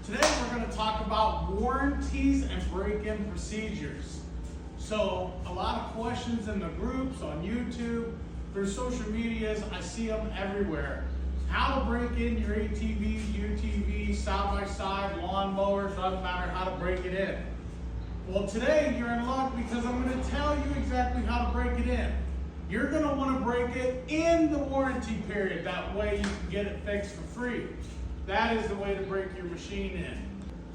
Today we're going to talk about warranties and break-in procedures. So a lot of questions in the groups, on YouTube, through social medias, I see them everywhere. How to break in your ATVs, UTVs, side-by-side, lawn mowers, doesn't matter how to break it in. Well, today you're in luck because I'm going to tell you exactly how to break it in. You're going to want to break it in the warranty period. That way you can get it fixed for free. That is the way to break your machine in.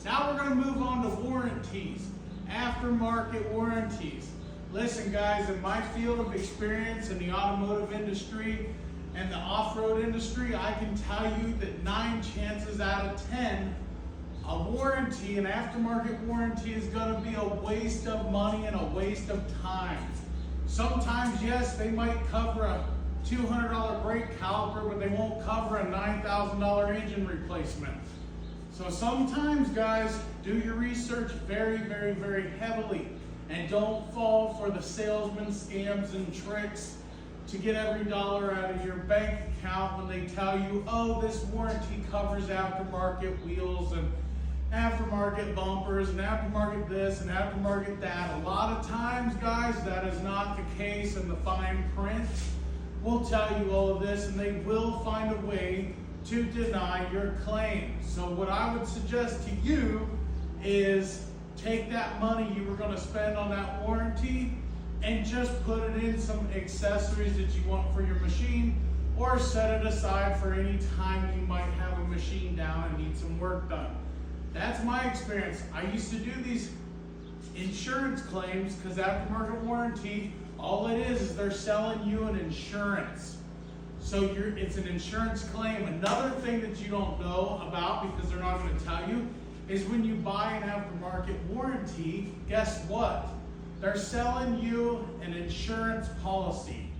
Now we're going to move on to warranties, aftermarket warranties. Listen guys, in my field of experience in the automotive industry and the off-road industry, I can tell you that 9 chances out of 10, a warranty, an aftermarket warranty, is going to be a waste of money and a waste of time. Sometimes, yes, they might cover a $200 brake caliper, but they won't cover a $9,000 engine replacement. So sometimes, guys, do your research very, very, very heavily, and don't fall for the salesman scams and tricks to get every dollar out of your bank account when they tell you, oh, this warranty covers aftermarket wheels and aftermarket bumpers and aftermarket this and aftermarket that. A lot of times, guys, that is not the case, and the fine print will tell you all of this, and they will find a way to deny your claim. So what I would suggest to you is take that money you were going to spend on that warranty and just put it in some accessories that you want for your machine, or set it aside for any time you might have a machine down and need some work done. That's my experience. I used to do these insurance claims because aftermarket warranty, all it is they're selling you an insurance. So it's an insurance claim. Another thing that you don't know about, because they're not going to tell you, is when you buy an aftermarket warranty, guess what? They're selling you an insurance policy.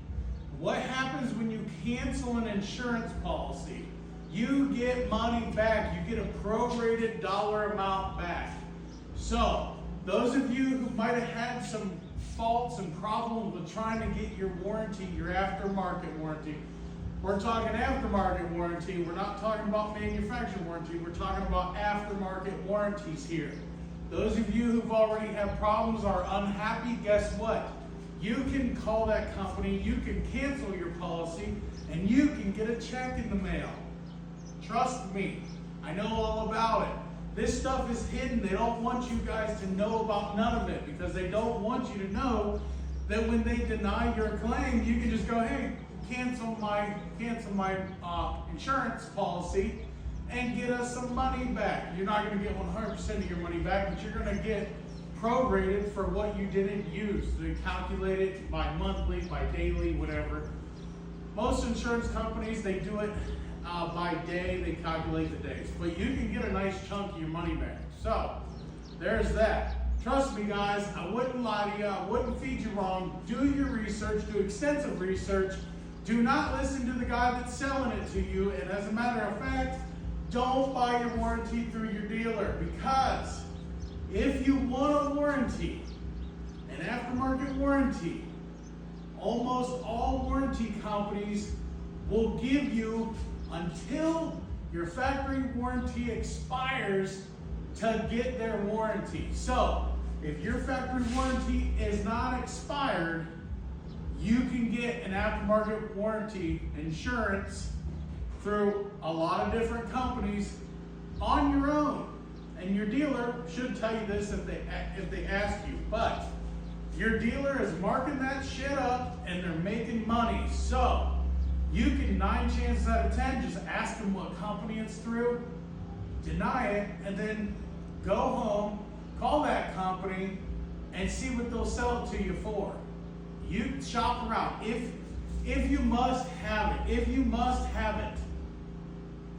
What happens when you cancel an insurance policy? You get money back. You get a prorated dollar amount back. So those of you who might have had some faults and problems with trying to get your warranty, your aftermarket warranty, we're talking aftermarket warranty. We're not talking about manufacturer warranty. We're talking about aftermarket warranties here. Those of you who've already had problems, are unhappy, guess what? You can call that company, you can cancel your policy, and you can get a check in the mail. Trust me, I know all about it. This stuff is hidden. They don't want you guys to know about none of it, because they don't want you to know that when they deny your claim, you can just go, hey, cancel my insurance policy and get us some money back. You're not going to get 100% of your money back, but you're going to get prorated for what you didn't use. They calculate it by monthly, by daily, whatever. Most insurance companies, they do it by day. They calculate the days, but you can get a nice chunk of your money back. So there's that. Trust me guys, I wouldn't lie to you, I wouldn't feed you wrong. Do your research, do extensive research. Do not listen to the guy that's selling it to you, and as a matter of fact, don't buy your warranty through your dealer, because if you want a warranty, an aftermarket warranty, almost all warranty companies will give you until your factory warranty expires to get their warranty. So if your factory warranty is not expired, you can get an aftermarket warranty insurance through a lot of different companies on your own. And your dealer should tell you this if they ask you. But your dealer is marking that shit up and they're making money. So you can 9 chances out of 10 just ask them what company it's through, deny it, and then go home, call that company, and see what they'll sell it to you for. You shop around. If you must have it,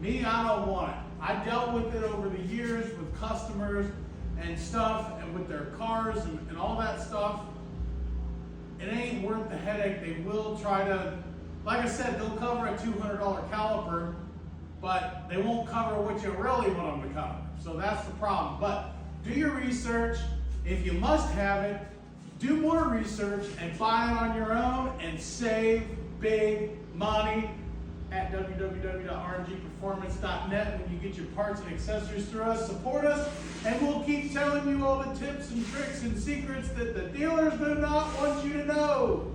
me, I don't want it. I dealt with it over the years with customers and stuff, and with their cars and all that stuff. It ain't worth the headache. They will try to, like I said, they'll cover a $200 caliper, but they won't cover what you really want them to cover. So that's the problem. But do your research. If you must have it, do more research and buy it on your own and save big money at www.rngperformance.net when you get your parts and accessories through us. Support us, and we'll keep telling you all the tips and tricks and secrets that the dealers do not want you to know.